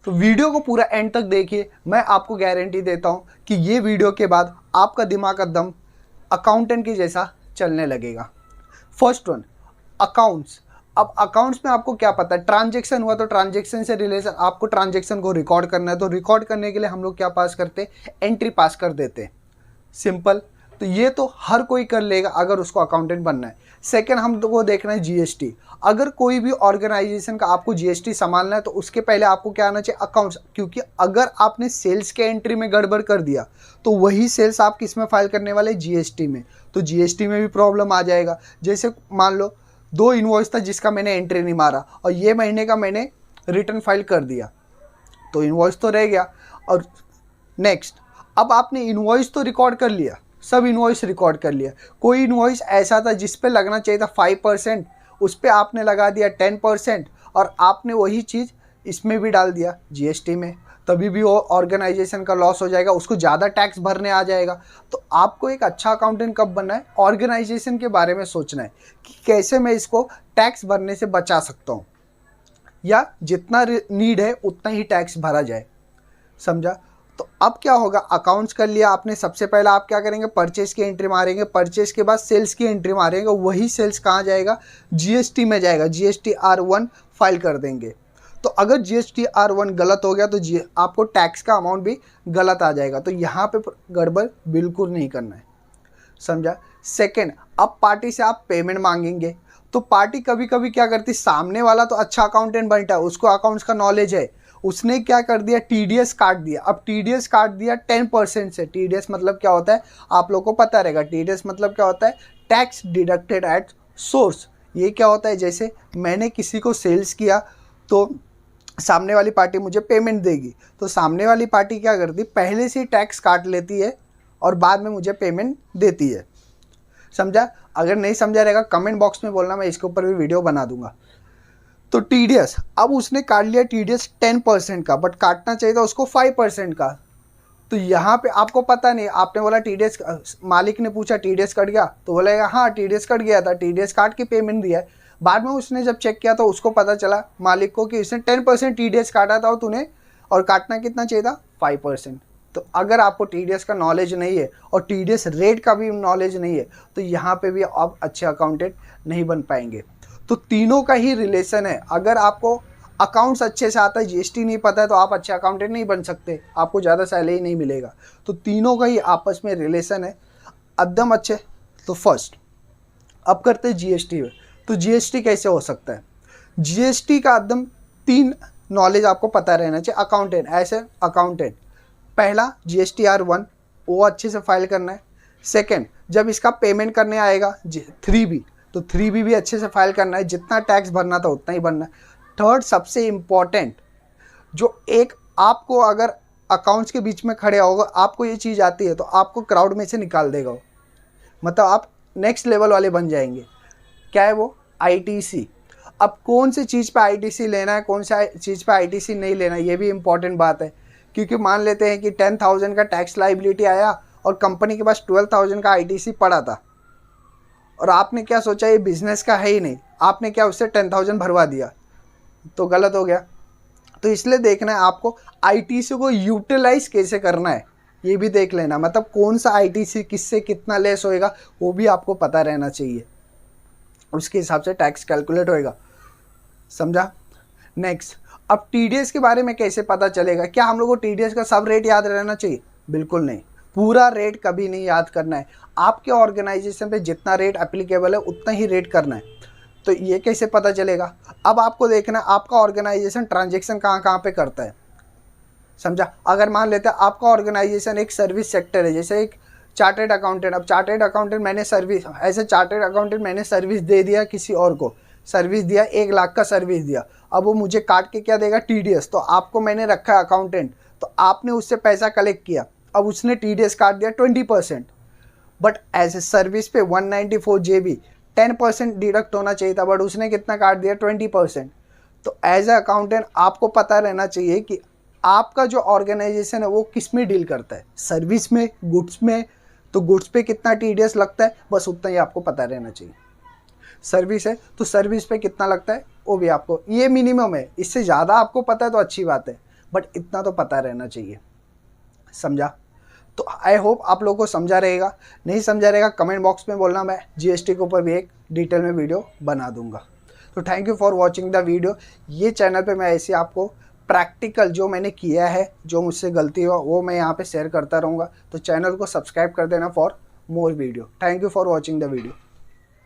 तो वीडियो को पूरा एंड तक देखिए, मैं आपको गारंटी देता हूँ कि ये वीडियो के बाद आपका दिमाग एकदम अकाउंटेंट के जैसा चलने लगेगा। First one, accounts. अब अकाउंट्स में आपको क्या पता है, ट्रांजैक्शन हुआ तो ट्रांजैक्शन से रिलेशन, आपको ट्रांजैक्शन को रिकॉर्ड करना है तो रिकॉर्ड करने के लिए हम लोग क्या पास करते हैं, एंट्री पास कर देते हैं। सिंपल। तो ये तो हर कोई कर लेगा अगर उसको अकाउंटेंट बनना है। सेकंड, हम तो को देखना है जीएसटी। अगर कोई भी ऑर्गेनाइजेशन का आपको जीएसटी संभालना है तो उसके पहले आपको क्या आना चाहिए, अकाउंट्स। क्योंकि अगर आपने सेल्स के एंट्री में गड़बड़ कर दिया तो वही सेल्स आप किस में फाइल करने वाले, जीएसटी में। तो जीएसटी में भी प्रॉब्लम आ जाएगा। जैसे मान लो 2 इनवॉइस था जिसका मैंने एंट्री नहीं मारा और ये महीने का मैंने रिटर्न फाइल कर दिया, तो इनवॉइस तो रह गया। और नेक्स्ट, अब आपने इनवॉइस तो रिकॉर्ड कर लिया, सब इनवॉइस रिकॉर्ड कर लिया, कोई इनवॉइस ऐसा था जिस पे लगना चाहिए था 5%, उस पर आपने लगा दिया 10% और आपने वही चीज़ इसमें भी डाल दिया जीएसटी में, तभी भी वो ऑर्गेनाइजेशन का लॉस हो जाएगा, उसको ज़्यादा टैक्स भरने आ जाएगा। तो आपको एक अच्छा अकाउंटेंट कब बनना है, ऑर्गेनाइजेशन के बारे में सोचना है कि कैसे मैं इसको टैक्स भरने से बचा सकता हूँ, या जितना नीड है उतना ही टैक्स भरा जाए। समझा। तो अब क्या होगा, अकाउंट्स कर लिया आपने, सबसे पहले आप क्या करेंगे, परचेस की एंट्री मारेंगे, परचेस के बाद सेल्स की एंट्री मारेंगे, वही सेल्स कहाँ जाएगा, जीएसटी में जाएगा, GSTR1 फाइल कर देंगे। तो अगर GSTR1 गलत हो गया तो आपको टैक्स का अमाउंट भी गलत आ जाएगा। तो यहाँ पे गड़बड़ बिल्कुल नहीं करना है। समझा। सेकेंड, अब पार्टी से आप पेमेंट मांगेंगे तो पार्टी कभी कभी क्या करती, सामने वाला तो अच्छा अकाउंटेंट बनता है, उसको अकाउंट्स का नॉलेज है, उसने क्या कर दिया, टीडीएस काट दिया। अब टीडीएस काट दिया 10% से। टीडीएस मतलब क्या होता है, आप लोग को पता रहेगा। टीडीएस मतलब क्या होता है, टैक्स डिडक्टेड एट सोर्स। ये क्या होता है, जैसे मैंने किसी को सेल्स किया तो सामने वाली पार्टी मुझे पेमेंट देगी, तो सामने वाली पार्टी क्या करती, पहले से ही टैक्स काट लेती है और बाद में मुझे पेमेंट देती है। समझा। अगर नहीं समझा रहेगा कमेंट बॉक्स में बोलना, मैं इसके ऊपर भी वीडियो बना दूंगा। तो टीडीएस, अब उसने काट लिया टीडीएस 10% का, बट काटना चाहिए था उसको 5% का। तो यहाँ पे आपको पता नहीं, आपने बोला टीडीएस, मालिक ने पूछा टीडीएस कट गया, तो बोलेगा हाँ टीडीएस कट गया था, टीडीएस काट के पेमेंट दिया है। बाद में उसने जब चेक किया तो उसको पता चला मालिक को कि इसने 10% टीडीएस काटा था और तूने, और काटना कितना चाहिए था, 5%। तो अगर आपको टीडीएस का नॉलेज नहीं है और टीडीएस रेट का भी नॉलेज नहीं है तो यहाँ पे भी आप अच्छे अकाउंटेंट नहीं बन पाएंगे। तो तीनों का ही रिलेशन है। अगर आपको अकाउंट्स अच्छे से आता है, जीएसटी नहीं पता है, तो आप अच्छे अकाउंटेंट नहीं बन सकते, आपको ज़्यादा सैलरी नहीं मिलेगा। तो तीनों का ही आपस में रिलेशन है एकदम अच्छे। तो फर्स्ट, अब करते हैं जीएसटी में। तो जीएसटी कैसे हो सकता है, जीएसटी का एकदम 3 नॉलेज आपको पता रहना चाहिए अकाउंटेंट, ऐसे अकाउंटेंट। पहला GSTR1, वो अच्छे से फाइल करना है। सेकंड, जब इसका पेमेंट करने आएगा 3B, तो 3B भी अच्छे से फाइल करना है, जितना टैक्स भरना था उतना ही भरना है। थर्ड, सबसे इम्पॉर्टेंट, जो एक आपको अगर अकाउंट्स के बीच में खड़े होगा, आपको ये चीज़ आती है तो आपको क्राउड में से निकाल देगा वो, मतलब आप नेक्स्ट लेवल वाले बन जाएंगे। क्या है वो, ITC। अब कौन सी चीज़ पे ITC लेना है, कौन सा चीज़ पे ITC नहीं लेना है, ये भी इम्पॉर्टेंट बात है। क्योंकि मान लेते हैं कि 10,000 का टैक्स लाइबिलिटी आया और कंपनी के पास 12,000 का ITC पड़ा था और आपने क्या सोचा ये बिजनेस का है ही नहीं, आपने क्या उससे 10,000 भरवा दिया, तो गलत हो गया। तो इसलिए देखना है आपको ITC को यूटिलाइज कैसे करना है, ये भी देख लेना। मतलब कौन सा ITC किससे कितना लेस होएगा वो भी आपको पता रहना चाहिए, उसके हिसाब से टैक्स कैलकुलेट होएगा। समझा। नेक्स्ट, अब टीडीएस के बारे में कैसे पता चलेगा, क्या हम लोग को टीडीएस का सब रेट याद रहना चाहिए, बिल्कुल नहीं। पूरा रेट कभी नहीं याद करना है, आपके ऑर्गेनाइजेशन पे जितना रेट एप्लीकेबल है उतना ही रेट करना है। तो ये कैसे पता चलेगा, अब आपको देखना है आपका ऑर्गेनाइजेशन ट्रांजेक्शन कहाँ कहाँ पे करता है। समझा। अगर मान लेते हैं आपका ऑर्गेनाइजेशन एक सर्विस सेक्टर है, जैसे एक चार्टेड अकाउंटेंट, अब चार्टेड अकाउंटेंट मैंने सर्विस, ऐसे चार्टेड अकाउंटेंट मैंने सर्विस दे दिया किसी और को, सर्विस दिया 1 लाख का सर्विस दिया, अब वो मुझे काट के क्या देगा, टीडीएस। तो आपको मैंने रखा है अकाउंटेंट, तो आपने उससे पैसा कलेक्ट किया, अब उसने टीडीएस काट दिया 20%, बट एज ए सर्विस पे 194 GB 10% डिडक्ट होना चाहिए था, बट उसने कितना काट दिया, 20%। तो एज ए अकाउंटेंट आपको पता रहना चाहिए कि आपका जो ऑर्गेनाइजेशन है वो किस में डील करता है, सर्विस में, गुड्स में, तो गुड्स पे कितना टीडीएस लगता है, बस उतना ही आपको पता रहना चाहिए। सर्विस है तो सर्विस पे कितना लगता है वो भी आपको, ये मिनिमम है, इससे ज़्यादा आपको पता है तो अच्छी बात है, बट इतना तो पता रहना चाहिए। समझा? तो आई होप आप लोगों को समझा रहेगा। नहीं समझा रहेगा कमेंट बॉक्स में बोलना, मैं जीएसटी के ऊपर भी एक डिटेल में वीडियो बना दूंगा। तो thank you for watching the video. ये चैनल पे मैं ऐसे आपको प्रैक्टिकल जो मैंने किया है, जो मुझसे गलती हो, वो मैं यहाँ पे शेयर करता रहूँगा। तो चैनल को सब्सक्राइब कर देना for more video. Thank you for watching the video.